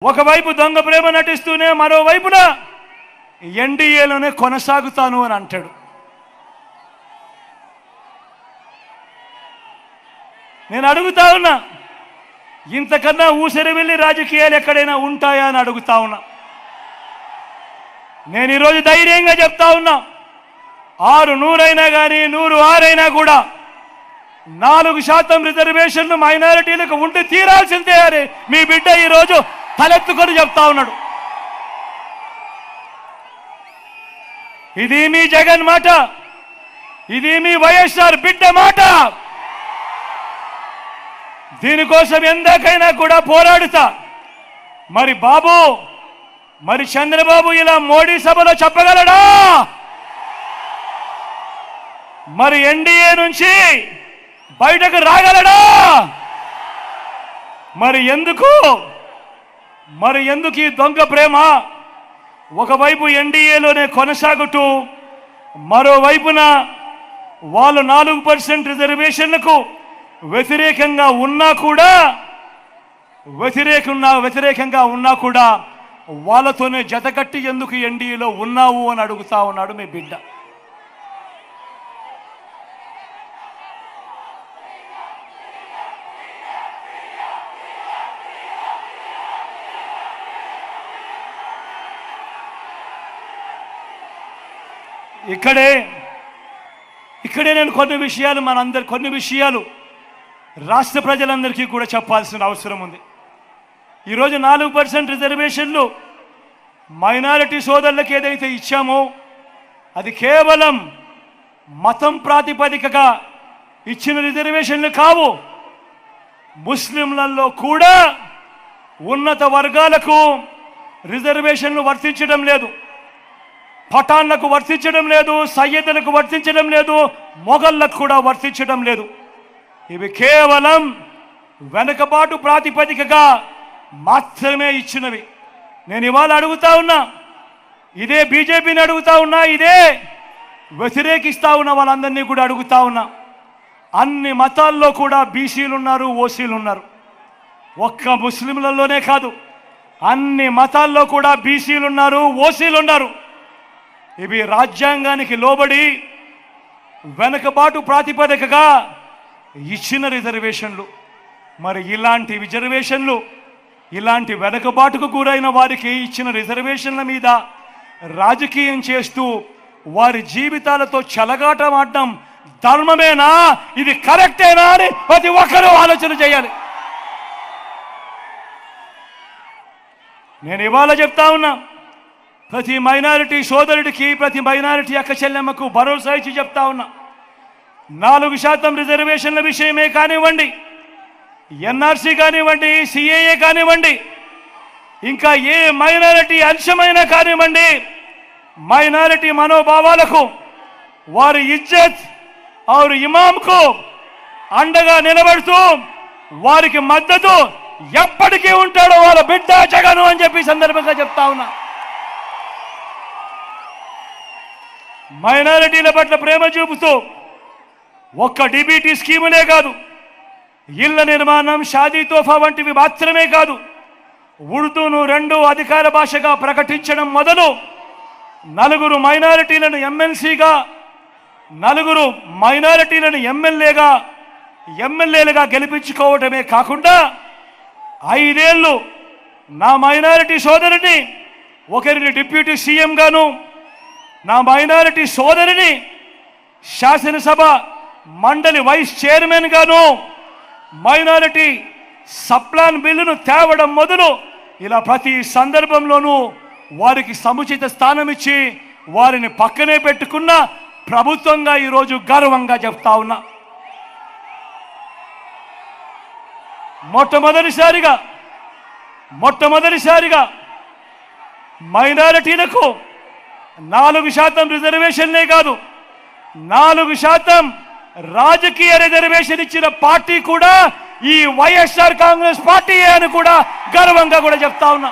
ఒకవైపు దొంగ ప్రేమ నటిస్తూనే మరోవైపున ఎన్డీఏలోనే కొనసాగుతాను అని అంటాడు. నేను అడుగుతా ఉన్నా, ఇంతకన్నా ఊసరి వెళ్ళి రాజకీయాలు ఎక్కడైనా ఉంటాయా అని అడుగుతా ఉన్నా. నేను ఈరోజు ధైర్యంగా చెప్తా ఉన్నా, 600 అయినా కానీ 106 అయినా కూడా 4% రిజర్వేషన్లు మైనారిటీలకు ఉండి తీరాల్సిందే అని మీ బిడ్డ ఈరోజు తలెత్తుకొని చెప్తా ఉన్నాడు. ఇది మీ జగన్ మాట, ఇది మీ వైఎస్ఆర్ బిడ్డ మాట. దీనికోసం ఎందాకైనా కూడా పోరాడుతా. మరి బాబు, మరి చంద్రబాబు ఇలా మోడీ సభలో చెప్పగలడా? మరి ఎన్డీఏ నుంచి బయటకు రాగలడా? మరి ఎందుకు ఈ దొంగ ప్రేమ? ఒకవైపు ఎన్డీఏలోనే కొనసాగుతూ మరోవైపున వాళ్ళు 4% రిజర్వేషన్లకు వ్యతిరేకంగా ఉన్నా కూడా వాళ్ళతోనే జతకట్టి ఎందుకు ఎన్డీఏలో ఉన్నావు అని అడుగుతా ఉన్నాడు మీ బిడ్డ. ఇక్కడే నేను కొన్ని విషయాలు రాష్ట్ర ప్రజలందరికీ కూడా చెప్పాల్సిన అవసరం ఉంది. ఈరోజు 4% రిజర్వేషన్లు మైనారిటీ సోదరులకు ఏదైతే ఇచ్చామో అది కేవలం మతం ప్రాతిపదికగా ఇచ్చిన రిజర్వేషన్లు కావు. ముస్లింలలో కూడా ఉన్నత వర్గాలకు రిజర్వేషన్లు వర్తించడం లేదు, పఠాన్లకు వర్తించడం లేదు, సయ్యదులకు వర్తించడం లేదు, మొఘళ్లకు కూడా వర్తించడం లేదు. ఇవి కేవలం వెనుకబాటు ప్రాతిపదికగా మాత్రమే ఇచ్చినవి. నేను ఇవాళ అడుగుతా ఉన్నా, ఇదే బీజేపీని అడుగుతా ఉన్నా, ఇదే వ్యతిరేకిస్తా ఉన్న వాళ్ళందరినీ కూడా అడుగుతా ఉన్నా. అన్ని మతాల్లో కూడా బీసీలు ఉన్నారు, ఓసీలు ఉన్నారు. ఒక్క ముస్లింలలోనే కాదు, అన్ని మతాల్లో కూడా బీసీలు ఉన్నారు, ఓసీలు ఉన్నారు. ఇవి రాజ్యాంగానికి లోబడి వెనుకబాటు ప్రాతిపదికగా ఇచ్చిన రిజర్వేషన్లు. మరి ఇలాంటి రిజర్వేషన్లు, ఇలాంటి వెనుకబాటుకు గురైన వారికి ఇచ్చిన రిజర్వేషన్ల మీద రాజకీయం చేస్తూ వారి జీవితాలతో చెలగాటమాడడం ధర్మమేనా? ఇది కరెక్టేనా అని ప్రతి ఒక్కరూ ఆలోచన చేయాలి. నేను ఇవాళ చెప్తా ఉన్నా, ప్రతి మైనారిటీ సోదరుడికి, ప్రతి మైనారిటీ అక్క చెల్లెమ్మకు భరోసా ఇచ్చి చెప్తా ఉన్నా, 4% రిజర్వేషన్ల విషయమే కానివ్వండి, ఎన్ఆర్సీ కానివ్వండి, సిఏఏ కానివ్వండి, ఇంకా ఏ మైనారిటీ అంశమైనా కానివ్వండి, మైనారిటీ మనోభావాలకు, వారి ఇజ్జత్ और ఇమాంకు అండగా నిలబడుతూ వారికి మద్దతు ఎప్పటికీ ఉంటాడో వాళ్ళ బిడ్డ జగను అని చెప్పి సందర్భంగా చెప్తా ఉన్నా. మైనారిటీల పట్ల ప్రేమ చూపుతూ ఒక్క డీబీటీ స్కీములే కాదు, ఇళ్ల నిర్మాణం, షాదీ తోఫా వంటివి మాత్రమే కాదు, ఉర్దూను 2వ అధికార భాషగా ప్రకటించడం మొదలు 4 మైనారిటీలను ఎమ్మెల్సీగా, 4 మైనారిటీలను ఎమ్మెల్యేలుగా గెలిపించుకోవటమే కాకుండా 5 ఏళ్ళు నా మైనారిటీ సోదరిని ఒకరిని డిప్యూటీ సీఎం గాను, నా మైనారిటీ సోదరిని శాసనసభ మండలి వైస్ చైర్మన్ గాను, మైనారిటీ సప్లాన్ బిల్లును తేవడం మొదలు ఇలా ప్రతి సందర్భంలోనూ వారికి సముచిత స్థానం ఇచ్చి వారిని పక్కనే పెట్టుకున్న ప్రభుత్వంగా ఈరోజు గర్వంగా చెప్తా ఉన్నా. మొట్టమొదటిసారిగా మైనారిటీలకు 4% రిజర్వేషన్లే కాదు, 4% రాజకీయ రిజర్వేషన్ ఇచ్చిన పార్టీ కూడా ఈ వైఎస్ఆర్ కాంగ్రెస్ పార్టీ అని కూడా గర్వంగా కూడా చెప్తా ఉన్నా.